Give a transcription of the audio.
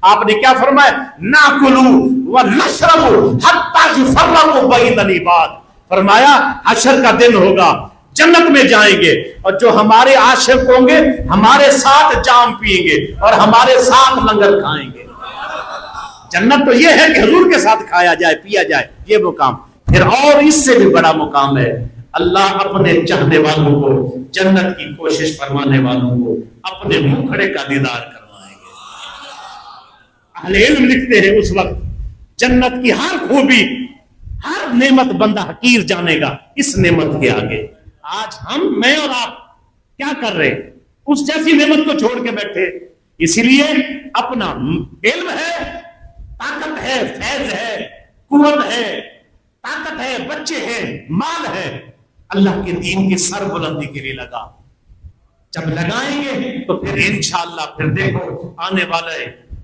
آپ نے کیا فرمایا؟ ناکلو و نشربو حتی یفرقوا بین العباد. فرمایا حشر کا دن ہوگا، جنت میں جائیں گے اور جو ہمارے عاشق ہوں گے ہمارے ساتھ جام پیئیں گے اور ہمارے ساتھ لنگر کھائیں گے. جنت تو یہ ہے کہ حضور کے ساتھ کھایا جائے پیا جائے، یہ مقام. پھر اور اس سے بھی بڑا مقام ہے، اللہ اپنے چاہنے والوں کو، جنت کی کوشش فرمانے والوں کو اپنے مکھڑے کا دیدار کروائیں گے. اہل علم لکھتے ہیں اس وقت جنت کی ہر خوبی، ہر نعمت بندہ حقیر جانے گا اس نعمت کے آگے. آج ہم، میں اور آپ کیا کر رہے؟ اس جیسی نعمت کو چھوڑ کے بیٹھے. اسی لیے اپنا علم ہے، طاقت ہے، فیض ہے، قوت ہے، طاقت ہے، بچے ہیں، مال ہے، اللہ کے دین کی سر بلندی کے لیے لگا. جب لگائیں گے تو پھر انشاءاللہ پھر دیکھو آنے والا ہے